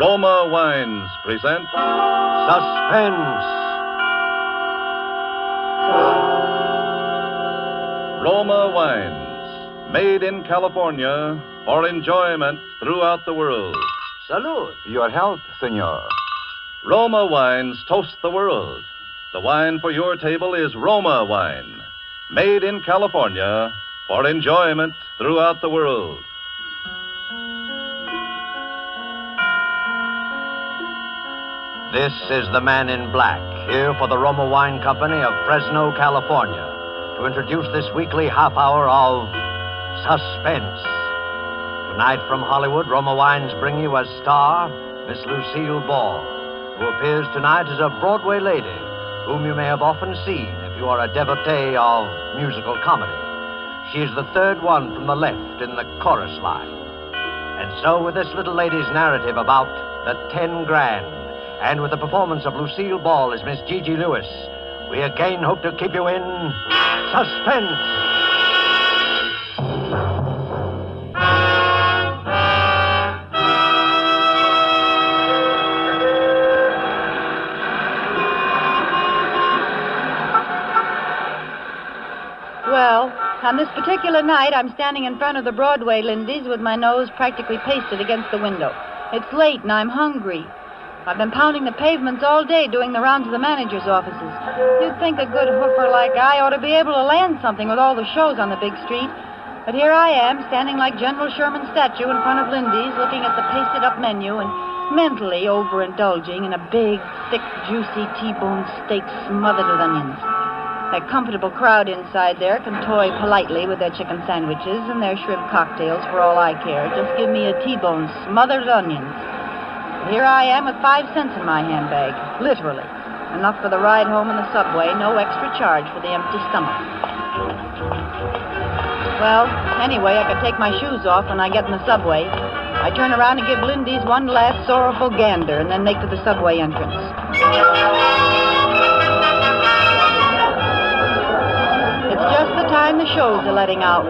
Roma Wines present Suspense. Roma Wines, made in California for enjoyment throughout the world. Salud. Your health, senor. Roma Wines toast the world. The wine for your table is Roma Wine, made in California for enjoyment throughout the world. This is the man in black, here for the Roma Wine Company of Fresno, California, to introduce this weekly half hour of Suspense. Tonight from Hollywood, Roma Wines bring you as star Miss Lucille Ball, who appears tonight as a Broadway lady, whom you may have often seen if you are a devotee of musical comedy. She is the third one from the left in the chorus line. And so with this little lady's narrative about the 10 grand, and with the performance of Lucille Ball as Miss Gigi Lewis, we again hope to keep you in suspense. Well, on this particular night, I'm standing in front of the Broadway Lindy's with my nose practically pasted against the window. It's late and I'm hungry. I've been pounding the pavements all day doing the rounds of the manager's offices. You'd think a good hoofer like I ought to be able to land something with all the shows on the big street. But here I am, standing like General Sherman's statue in front of Lindy's, looking at the pasted-up menu and mentally overindulging in a big, thick, juicy T-bone steak smothered with onions. A comfortable crowd inside there can toy politely with their chicken sandwiches and their shrimp cocktails for all I care. Just give me a T-bone smothered with onions. Here I am with 5 cents in my handbag, literally. Enough for the ride home in the subway, no extra charge for the empty stomach. Well, anyway, I could take my shoes off when I get in the subway. I turn around and give Lindy's one last sorrowful gander and then make for the subway entrance. It's just the time the shows are letting out.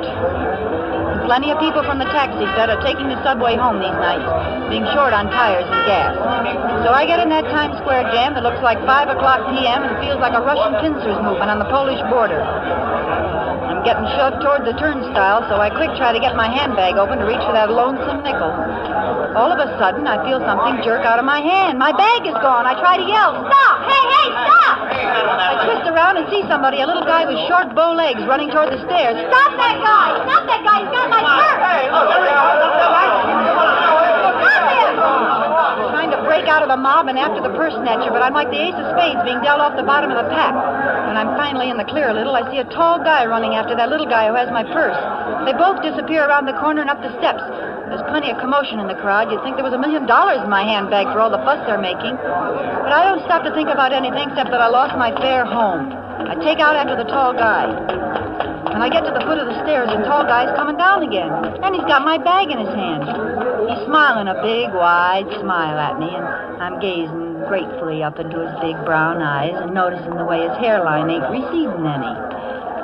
Plenty of people from the taxi set are taking the subway home these nights, being short on tires and gas. So I get in that Times Square jam that looks like 5 o'clock p.m. and feels like a Russian pincers movement on the Polish border. I'm getting shoved toward the turnstile, so I quick try to get my handbag open to reach for that lonesome nickel. All of a sudden, I feel something jerk out of my hand. My bag is gone. I try to yell, "Stop! Hey, stop!" I twist around and see somebody, a little guy with short bow legs, running toward the stairs. "Stop that guy! Stop that guy! He's got my purse!" Hey, look, stop him! Trying to break out of the mob and after the purse snatcher, but I'm like the ace of spades being dealt off the bottom of the pack. When I'm finally in the clear a little, I see a tall guy running after that little guy who has my purse. They both disappear around the corner and up the steps. There's plenty of commotion in the crowd. You'd think there was $1 million in my handbag for all the fuss they're making. But I don't stop to think about anything except that I lost my fare home. I take out after the tall guy. When I get to the foot of the stairs, the tall guy's coming down again. And he's got my bag in his hand. He's smiling a big, wide smile at me, and I'm gazing gratefully up into his big brown eyes and noticing the way his hairline ain't receding any.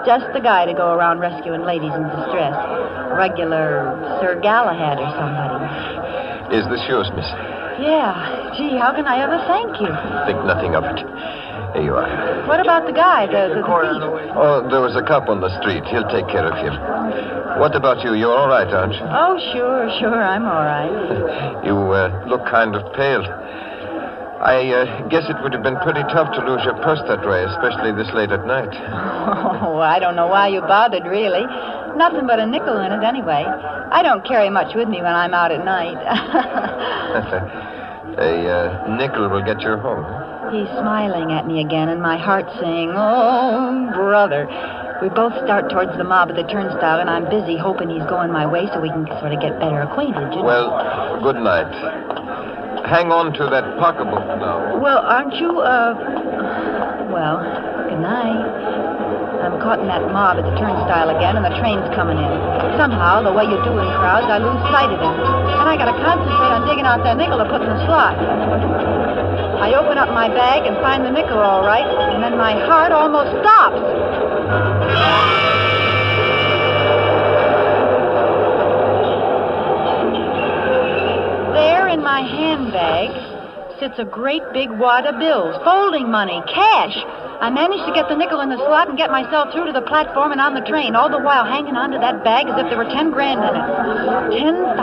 Just the guy to go around rescuing ladies in distress. Regular Sir Galahad or somebody. Is this yours, miss? Yeah. Gee, how can I ever thank you? Think nothing of it. Here you are. What about the guy, the thief? Oh, there was a cop on the street. He'll take care of him. What about you? You're all right, aren't you? Oh, sure, I'm all right. You look kind of pale. I guess it would have been pretty tough to lose your purse that way, especially this late at night. Oh, I don't know why you bothered, really. Nothing but a nickel in it, anyway. I don't carry much with me when I'm out at night. A nickel will get you home. He's smiling at me again, and my heart's saying, "Oh, brother." We both start towards the mob at the turnstile, and I'm busy hoping he's going my way so we can sort of get better acquainted, you know. Well, good night. Hang on to that pocketbook now. Well, aren't you, well, good night. I'm caught in that mob at the turnstile again, and the train's coming in. Somehow, the way you do in crowds, I lose sight of him. And I gotta concentrate on digging out that nickel to put in the slot. I open up my bag and find the nickel all right, and then my heart almost stops. There in my hand handbag sits a great big wad of bills, folding money, cash. I managed to get the nickel in the slot and get myself through to the platform and on the train, all the while hanging onto that bag as if there were 10 grand in it. $10,000.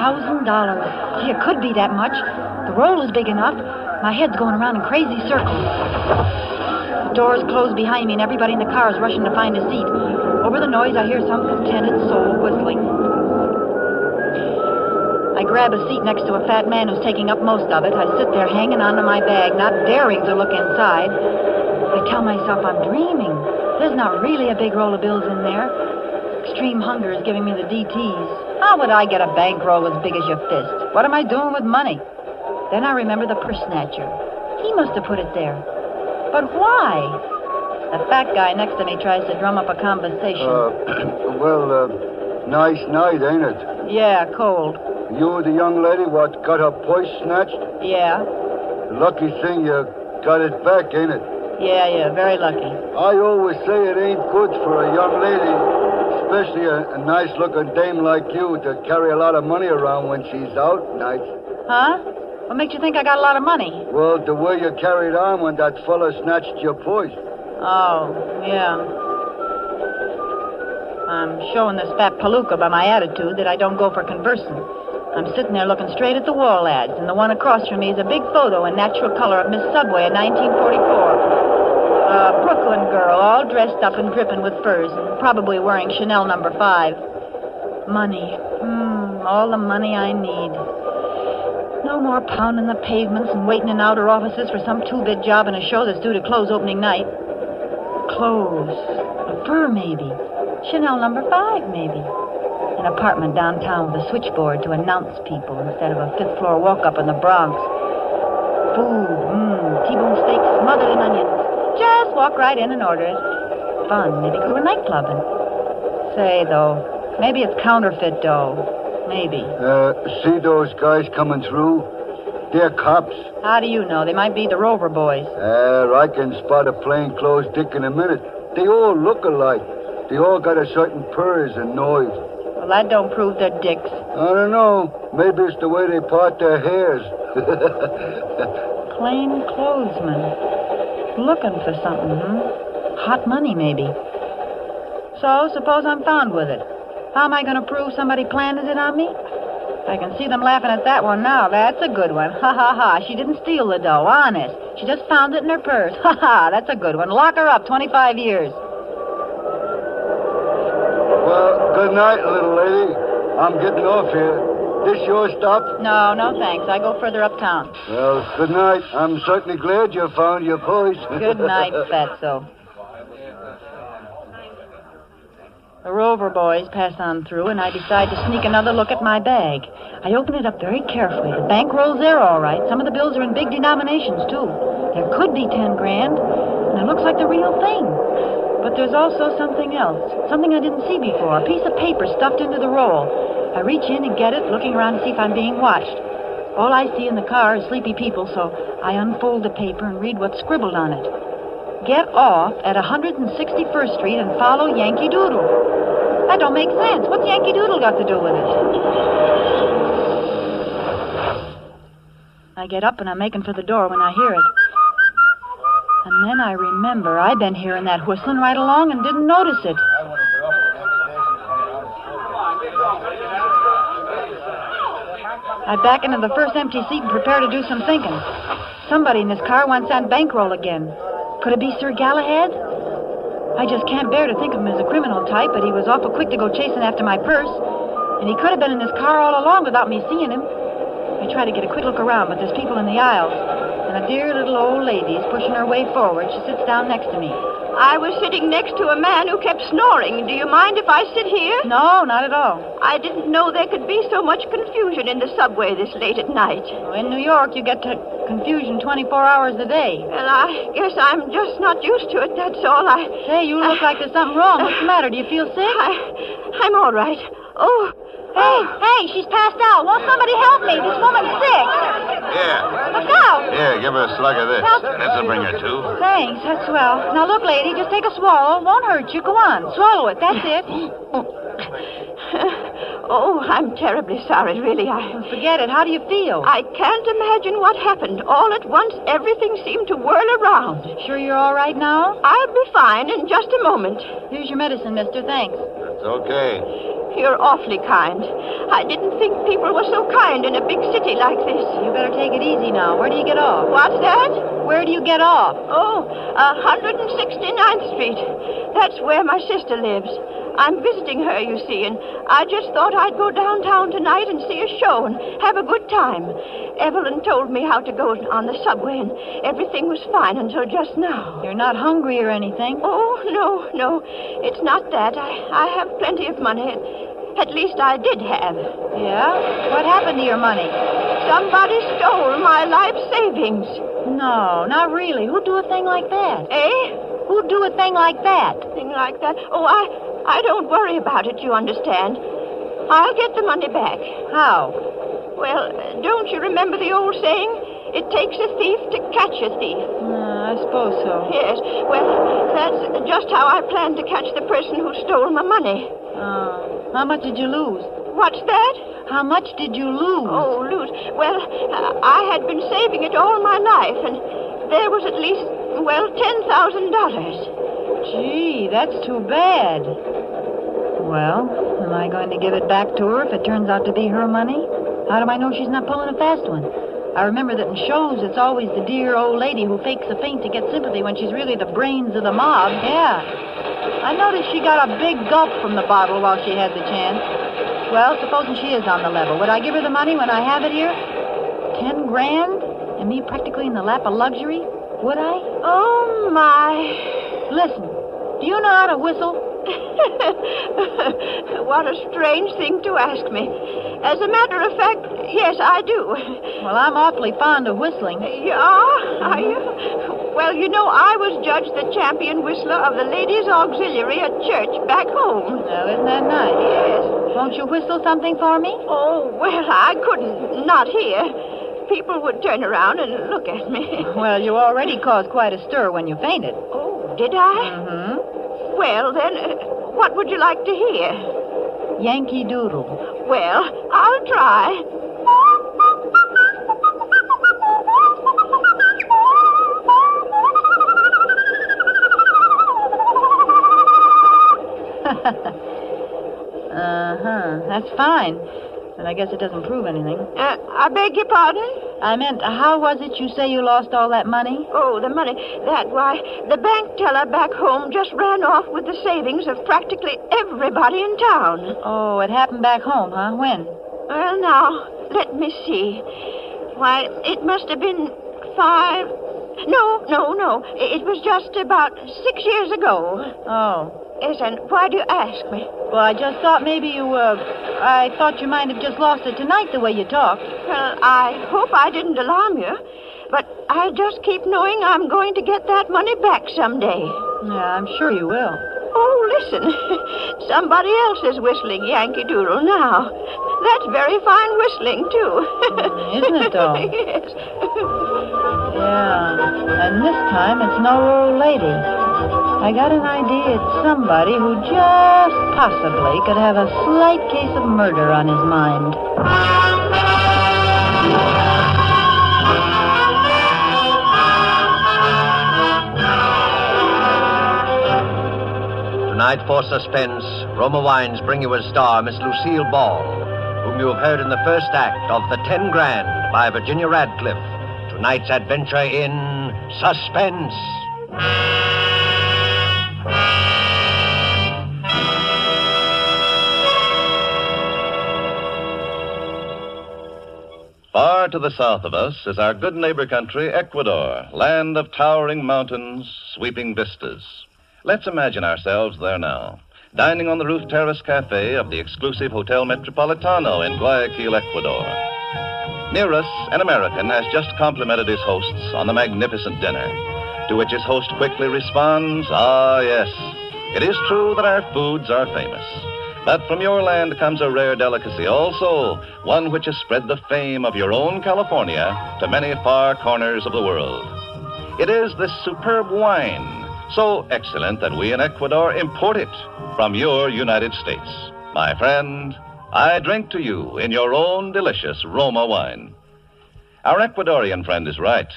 Gee, it could be that much. The roll is big enough. My head's going around in crazy circles. The doors close behind me and everybody in the car is rushing to find a seat. Over the noise, I hear some contented soul whistling. I grab a seat next to a fat man who's taking up most of it. I sit there hanging onto my bag, not daring to look inside. I tell myself I'm dreaming. There's not really a big roll of bills in there. Extreme hunger is giving me the DTs. How would I get a bankroll as big as your fist? What am I doing with money? Then I remember the purse snatcher. He must have put it there. But why? The fat guy next to me tries to drum up a conversation. Nice night, ain't it? Yeah, cold. You the young lady what got her purse snatched? Yeah. Lucky thing you got it back, ain't it? Yeah, very lucky. I always say it ain't good for a young lady, especially a nice-looking dame like you, to carry a lot of money around when she's out nights. Huh? What makes you think I got a lot of money? Well, the way you carried on when that fella snatched your purse. Oh, yeah. I'm showing this fat palooka by my attitude that I don't go for conversing. I'm sitting there looking straight at the wall ads, and the one across from me is a big photo in natural color of Miss Subway in 1944. A Brooklyn girl, all dressed up and dripping with furs, and probably wearing Chanel No. 5. Money. All the money I need. No more pounding the pavements and waiting in outer offices for some two-bit job in a show that's due to close opening night. Clothes. A fur, maybe. Chanel No. 5, maybe. An apartment downtown with a switchboard to announce people instead of a fifth-floor walk-up in the Bronx. Food. T-bone steak smothered in onions. Just walk right in and order it. Fun. Maybe go to a nightclub. Say, though, maybe it's counterfeit dough. Maybe. See those guys coming through? They're cops. How do you know? They might be the Rover boys. I can spot a plainclothes dick in a minute. They all look alike. They all got a certain purrs and noise. Well, that don't prove they're dicks. I don't know. Maybe it's the way they part their hairs. Plainclothesmen. Looking for something, Hot money, maybe. So, suppose I'm found with it. How am I going to prove somebody planted it on me? I can see them laughing at that one now. That's a good one. Ha, ha, ha. She didn't steal the dough, honest. She just found it in her purse. Ha, ha. That's a good one. Lock her up, 25 years. Well, good night, little lady. I'm getting off here. This your stop? No, thanks. I go further uptown. Well, good night. I'm certainly glad you found your purse. Good night, fatso. The Rover boys pass on through, and I decide to sneak another look at my bag. I open it up very carefully. The bankroll's there, all right. Some of the bills are in big denominations, too. There could be 10 grand, and it looks like the real thing. But there's also something else, something I didn't see before, a piece of paper stuffed into the roll. I reach in and get it, looking around to see if I'm being watched. All I see in the car is sleepy people, so I unfold the paper and read what's scribbled on it. Get off at 161st Street and follow Yankee Doodle. That don't make sense. What's Yankee Doodle got to do with it? I get up and I'm making for the door when I hear it. And then I remember I've been hearing that whistling right along and didn't notice it. I back into the first empty seat and prepare to do some thinking. Somebody in this car wants that bankroll again. Could it be Sir Galahad? I just can't bear to think of him as a criminal type, but he was awful quick to go chasing after my purse. And he could have been in this car all along without me seeing him. I try to get a quick look around, but there's people in the aisles. And a dear little old lady is pushing her way forward. She sits down next to me. I was sitting next to a man who kept snoring. Do you mind if I sit here? No, not at all. I didn't know there could be so much confusion in the subway this late at night. Well, in New York, you get to confusion 24 hours a day. Well, I guess I'm just not used to it, that's all. Hey, you look like there's something wrong. What's the matter? Do you feel sick? I'm all right. Oh. Hey, she's passed out. Won't somebody help me? This woman's sick. Here. Look out. Here, give her a slug of this. This'll bring her to. Thanks, that's swell. Now, look, lady, just take a swallow. Won't hurt you. Go on. Swallow it. That's it. Oh, I'm terribly sorry, really. Well, forget it. How do you feel? I can't imagine what happened. All at once, everything seemed to whirl around. Sure you're all right now? I'll be fine in just a moment. Here's your medicine, mister. Thanks. It's okay. You're awfully kind. I didn't think people were so kind in a big city like this. You better take it easy now. Where do you get off? What's that? Where do you get off? Oh, 169th Street. That's where my sister lives. I'm visiting her, you see, and I just thought I'd go downtown tonight and see a show and have a good time. Evelyn told me how to go on the subway, and everything was fine until just now. You're not hungry or anything? Oh, no. It's not that. I have plenty of money. At least I did have. Yeah? What happened to your money? Somebody stole my life savings. No, not really. Who'd do a thing like that? Eh? Who'd do a thing like that? Thing like that? Oh, I don't worry about it, you understand. I'll get the money back. How? Well, don't you remember the old saying? It takes a thief to catch a thief. I suppose so. Yes. Well, that's just how I plan to catch the person who stole my money. How much did you lose? What's that? How much did you lose? Oh, lose. Well, I had been saving it all my life, and there was at least, $10,000. Gee, that's too bad. Well, am I going to give it back to her if it turns out to be her money? How do I know she's not pulling a fast one? I remember that in shows, it's always the dear old lady who fakes a faint to get sympathy when she's really the brains of the mob. Yeah. I noticed she got a big gulp from the bottle while she had the chance. Well, supposing she is on the level, would I give her the money when I have it here? 10 grand? And me practically in the lap of luxury? Would I? Oh, my. Listen, do you know how to whistle? What a strange thing to ask me. As a matter of fact, yes, I do. Well, I'm awfully fond of whistling. You are? Are you? Well, you know, I was judged the champion whistler of the Ladies' Auxiliary at church back home. Well, isn't that nice? Yes. Won't you whistle something for me? Oh, well, I couldn't. Not here. People would turn around and look at me. Well, you already caused quite a stir when you fainted. Oh, did I? Mm-hmm. Well, then, what would you like to hear? Yankee Doodle. Well, I'll try. That's fine. But I guess it doesn't prove anything. I beg your pardon? I meant, how was it you say you lost all that money? Oh, the money. Why, the bank teller back home just ran off with the savings of practically everybody in town. Oh, it happened back home, huh? When? Well, now, let me see. Why, it must have been 5... No. It was just about 6 years ago. Oh. Yes, and why do you ask me? Well, I just thought maybe I thought you might have just lost it tonight the way you talked. Well, I hope I didn't alarm you. But I just keep knowing I'm going to get that money back someday. Yeah, I'm sure you will. Oh, listen. Somebody else is whistling Yankee Doodle now. That's very fine whistling, too. Isn't it, though? Yes. Yeah, and this time it's no old lady. I got an idea it's somebody who just possibly could have a slight case of murder on his mind. Tonight for Suspense, Roma Wines bring you as star Miss Lucille Ball, whom you have heard in the first act of The 10 Grand by Virginia Radcliffe. Tonight's adventure in Suspense. Far to the south of us is our good neighbor country, Ecuador, land of towering mountains, sweeping vistas. Let's imagine ourselves there now, dining on the roof terrace cafe of the exclusive Hotel Metropolitano in Guayaquil, Ecuador. Near us, an American has just complimented his hosts on the magnificent dinner, to which his host quickly responds, "Ah, yes, it is true that our foods are famous. But from your land comes a rare delicacy also, one which has spread the fame of your own California to many far corners of the world. It is this superb wine, so excellent that we in Ecuador import it from your United States. My friend, I drink to you in your own delicious Roma wine. Our Ecuadorian friend is right,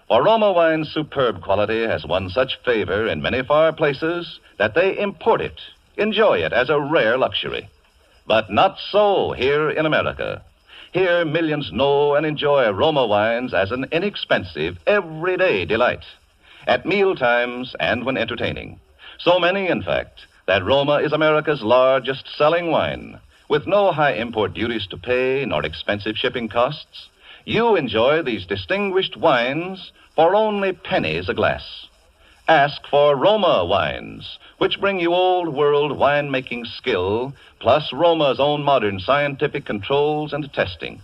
for Roma wine's superb quality has won such favor in many far places that they import it, enjoy it as a rare luxury. But not so here in America. Here, millions know and enjoy Roma wines as an inexpensive, everyday delight, at meal times and when entertaining. So many, in fact, that Roma is America's largest selling wine, with no high import duties to pay nor expensive shipping costs. You enjoy these distinguished wines for only pennies a glass. Ask for Roma wines, which bring you old-world winemaking skill, plus Roma's own modern scientific controls and testing.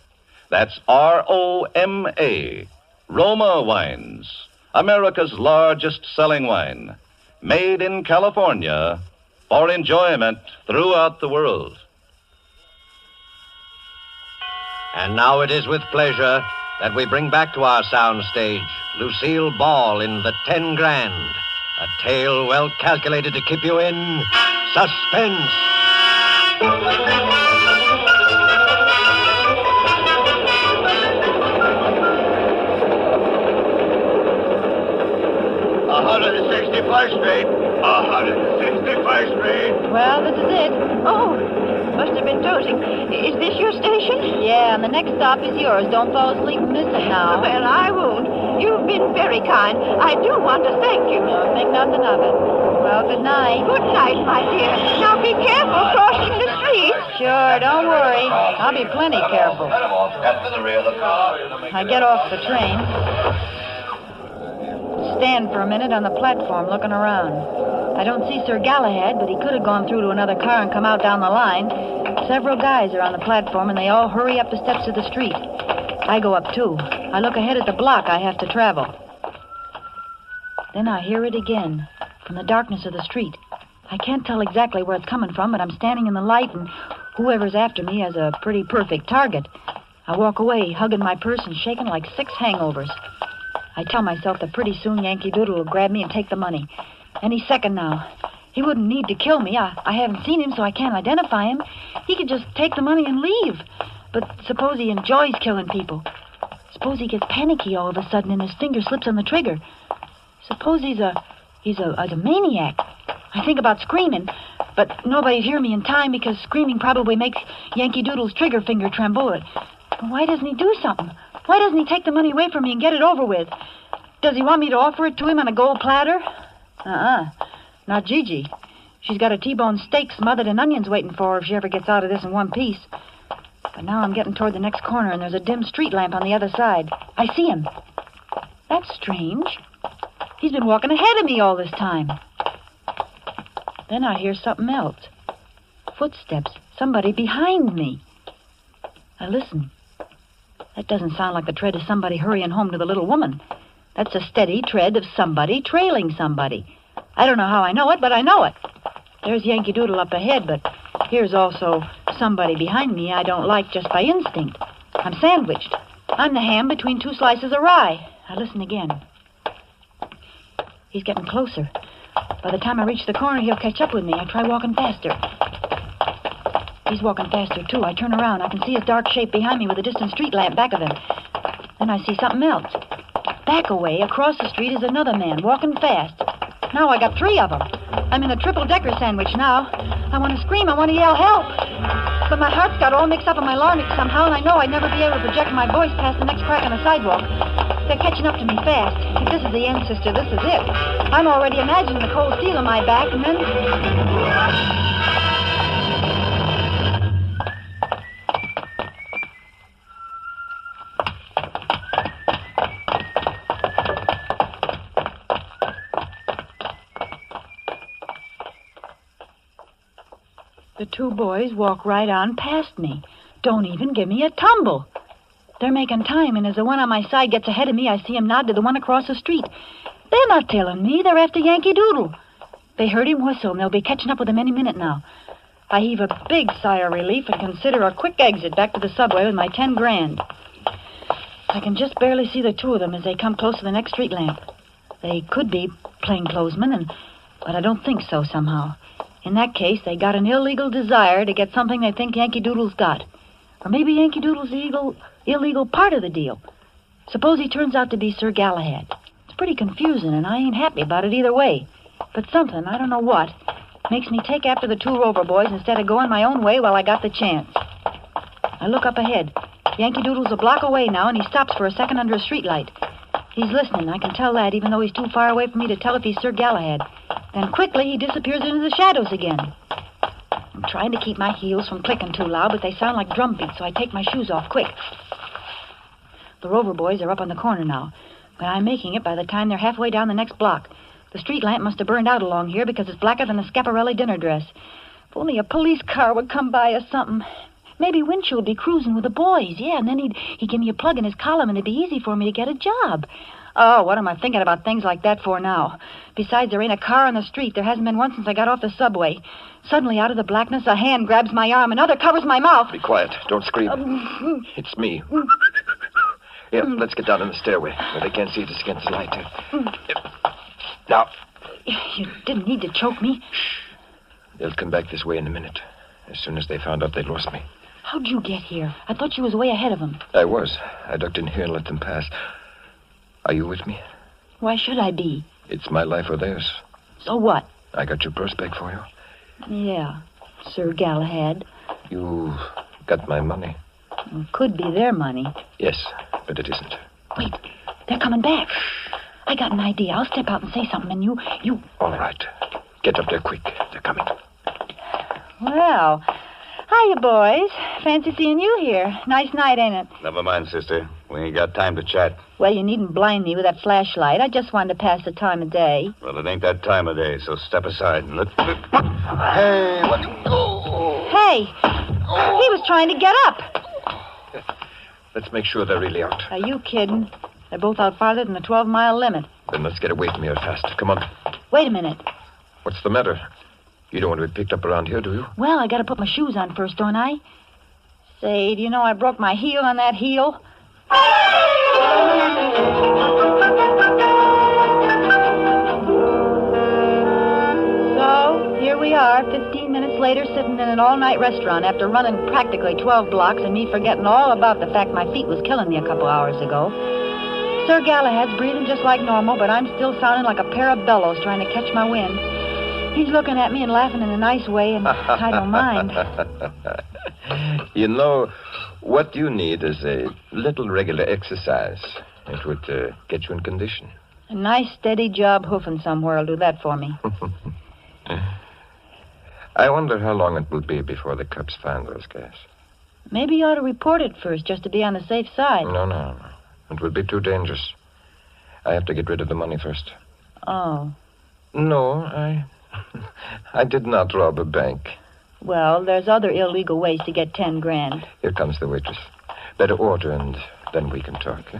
That's R-O-M-A, Roma wines, America's largest selling wine, made in California for enjoyment throughout the world. And now it is with pleasure that we bring back to our soundstage Lucille Ball in The 10 Grand, a tale well calculated to keep you in suspense. Well, this is it. Oh, must have been dozing. Is this your station? Yeah, and the next stop is yours. Don't fall asleep and miss it now. Well, I won't. You've been very kind. I do want to thank you. No, think nothing of it. Well, good night. Good night, my dear. Now be careful crossing the street. Sure, don't worry. I'll be plenty careful. I get off the train. Stand for a minute on the platform looking around. I don't see Sir Galahad, but he could have gone through to another car and come out down the line. Several guys are on the platform, and they all hurry up the steps of the street. I go up, too. I look ahead at the block I have to travel. Then I hear it again, from the darkness of the street. I can't tell exactly where it's coming from, but I'm standing in the light, and whoever's after me has a pretty perfect target. I walk away, hugging my purse and shaking like 6 hangovers. I tell myself that pretty soon Yankee Doodle will grab me and take the money. Any second now. He wouldn't need to kill me. I haven't seen him, so I can't identify him. He could just take the money and leave. But suppose he enjoys killing people. Suppose he gets panicky all of a sudden and his finger slips on the trigger. Suppose he's a maniac. I think about screaming, but nobody'd hear me in time because screaming probably makes Yankee Doodle's trigger finger tremble. But why doesn't he do something? Why doesn't he take the money away from me and get it over with? Does he want me to offer it to him on a gold platter? Not Gigi. She's got a T-bone steak smothered in onions waiting for her if she ever gets out of this in one piece. But now I'm getting toward the next corner, and there's a dim street lamp on the other side. I see him. That's strange. He's been walking ahead of me all this time. Then I hear something else. Footsteps. Somebody behind me. I listen. That doesn't sound like the tread of somebody hurrying home to the little woman. That's a steady tread of somebody trailing somebody. I don't know how I know it, but I know it. There's Yankee Doodle up ahead, but here's also somebody behind me I don't like just by instinct. I'm sandwiched. I'm the ham between 2 slices of rye. I listen again. He's getting closer. By the time I reach the corner, he'll catch up with me. I try walking faster. He's walking faster, too. I turn around. I can see his dark shape behind me with a distant street lamp back of him. Then I see something else. Back away, across the street, is another man, walking fast. Now I got 3 of them. I'm in a triple-decker sandwich now. I want to scream. I want to yell help. But my heart's got all mixed up in my larynx somehow, and I know I'd never be able to project my voice past the next crack on the sidewalk. They're catching up to me fast. If this is the end, sister, this is it. I'm already imagining the cold steel on my back, and then... The 2 boys walk right on past me. Don't even give me a tumble. They're making time, and as the one on my side gets ahead of me, I see him nod to the one across the street. They're not tailing me. They're after Yankee Doodle. They heard him whistle, and they'll be catching up with him any minute now. I heave a big sigh of relief and consider a quick exit back to the subway with my 10 grand. I can just barely see the 2 of them as they come close to the next street lamp. They could be plainclothesmen, but I don't think so somehow. In that case, they got an illegal desire to get something they think Yankee Doodle's got. Or maybe Yankee Doodle's the illegal part of the deal. Suppose he turns out to be Sir Galahad. It's pretty confusing, and I ain't happy about it either way. But something, I don't know what, makes me take after the two Rover boys instead of going my own way while I got the chance. I look up ahead. Yankee Doodle's a block away now, and he stops for a second under a streetlight. He's listening, I can tell that, even though he's too far away for me to tell if he's Sir Galahad. Then quickly he disappears into the shadows again. I'm trying to keep my heels from clicking too loud, but they sound like drum beats, so I take my shoes off quick. The Rover boys are up on the corner now, but I'm making it by the time they're halfway down the next block. The street lamp must have burned out along here because it's blacker than a Schiaparelli dinner dress. If only a police car would come by or something. Maybe Winchell would be cruising with the boys, yeah, and then he'd give me a plug in his column and it'd be easy for me to get a job. Oh, what am I thinking about things like that for now? Besides, there ain't a car on the street. There hasn't been one since I got off the subway. Suddenly, out of the blackness, a hand grabs my arm, another covers my mouth. Be quiet. Don't scream. It's me. Yeah, let's get down in the stairway where they can't see us against the light. Now. You didn't need to choke me. They'll come back this way in a minute. As soon as they found out they'd lost me. How'd you get here? I thought you was way ahead of them. I was. I ducked in here and let them pass. Are you with me? Why should I be? It's my life or theirs. So what? I got your purse back for you. Yeah, Sir Galahad. You got my money. It could be their money. Yes, but it isn't. Wait, they're coming back. I got an idea. I'll step out and say something, and you... All right. Get up there quick. They're coming. Well, hiya, boys. Fancy seeing you here. Nice night, ain't it? Never mind, sister. We ain't got time to chat. Well, you needn't blind me with that flashlight. I just wanted to pass the time of day. Well, it ain't that time of day, so step aside and let... Hey, what? Hey, he was trying to get up. Let's make sure they're really out. Are you kidding? They're both out farther than the 12-mile limit. Then let's get away from here fast. Come on. Wait a minute. What's the matter? You don't want to be picked up around here, do you? Well, I got to put my shoes on first, don't I? Say, do you know I broke my heel on that heel? So, here we are, 15 minutes later, sitting in an all-night restaurant after running practically 12 blocks and me forgetting all about the fact my feet was killing me a couple hours ago. Sir Galahad's breathing just like normal, but I'm still sounding like a pair of bellows trying to catch my wind. He's looking at me and laughing in a nice way, and I don't mind. You know, what you need is a little regular exercise. It would get you in condition. A nice, steady job hoofing somewhere will do that for me. I wonder how long it will be before the cops find those guys. Maybe you ought to report it first, just to be on the safe side. No. It would be too dangerous. I have to get rid of the money first. Oh. No, I did not rob a bank. Well, there's other illegal ways to get 10 grand. Here comes the waitress. Better order, and then we can talk. Eh?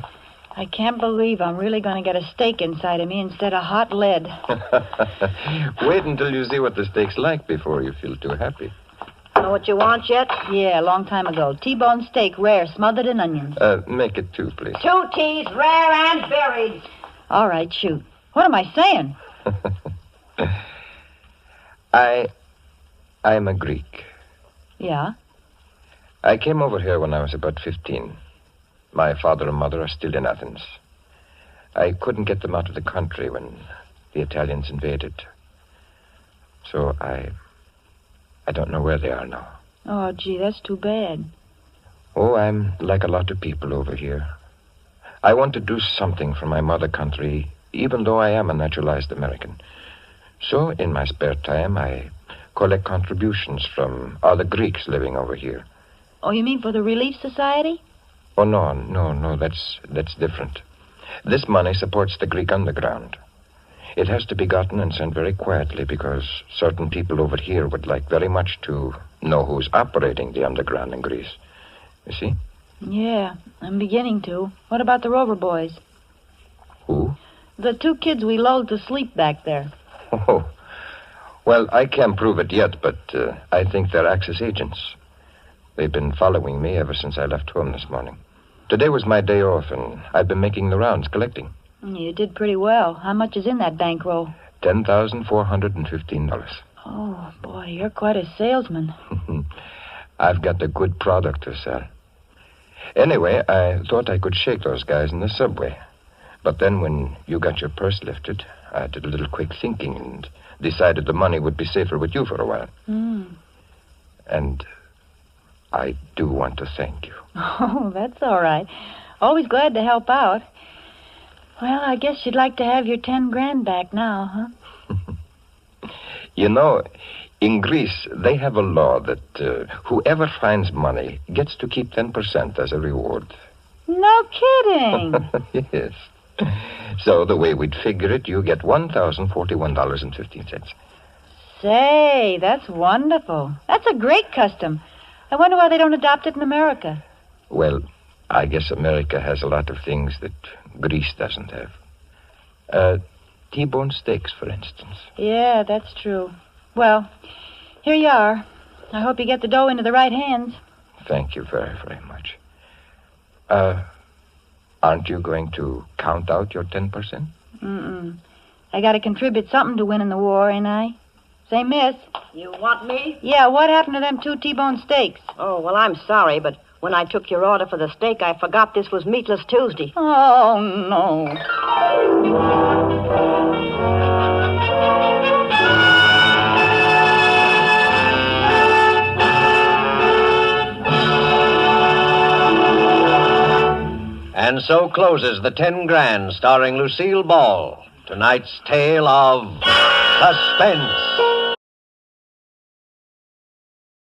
I can't believe I'm really going to get a steak inside of me instead of hot lead. Wait until you see what the steak's like before you feel too happy. Know what you want yet? Yeah, a long time ago. T-bone steak, rare, smothered in onions. Make it 2, please. 2 T's, rare and buried. All right, shoot. What am I saying? I'm a Greek. Yeah? I came over here when I was about 15. My father and mother are still in Athens. I couldn't get them out of the country when the Italians invaded. So I don't know where they are now. Oh, gee, that's too bad. Oh, I'm like a lot of people over here. I want to do something for my mother country, even though I am a naturalized American. So, in my spare time, I collect contributions from other Greeks living over here. Oh, you mean for the Relief Society? Oh, no, that's different. This money supports the Greek underground. It has to be gotten and sent very quietly because certain people over here would like very much to know who's operating the underground in Greece. You see? Yeah, I'm beginning to. What about the Rover boys? Who? The 2 kids we lulled to sleep back there. Oh, well, I can't prove it yet, but I think they're Axis agents. They've been following me ever since I left home this morning. Today was my day off, and I've been making the rounds collecting. You did pretty well. How much is in that bankroll? $10,415. Oh, boy, you're quite a salesman. I've got a good product to sell. Anyway, I thought I could shake those guys in the subway. But then when you got your purse lifted, I did a little quick thinking and decided the money would be safer with you for a while. And I do want to thank you. Oh, that's all right. Always glad to help out. Well, I guess you'd like to have your 10 grand back now, huh? You know, in Greece, they have a law that whoever finds money gets to keep 10% as a reward. No kidding. Yes. So the way we'd figure it, you get $1,041.15. Say, that's wonderful. That's a great custom. I wonder why they don't adopt it in America. Well, I guess America has a lot of things that Greece doesn't have. T-bone steaks, for instance. Yeah, that's true. Well, here you are. I hope you get the dough into the right hands. Thank you very, very much. Aren't you going to count out your 10%? I got to contribute something to winning the war, ain't I? Say, miss. You want me? Yeah, what happened to them 2 T-bone steaks? Oh, well, I'm sorry, but when I took your order for the steak, I forgot this was Meatless Tuesday. Oh, no. And so closes the 10 Grand, starring Lucille Ball. Tonight's tale of Suspense.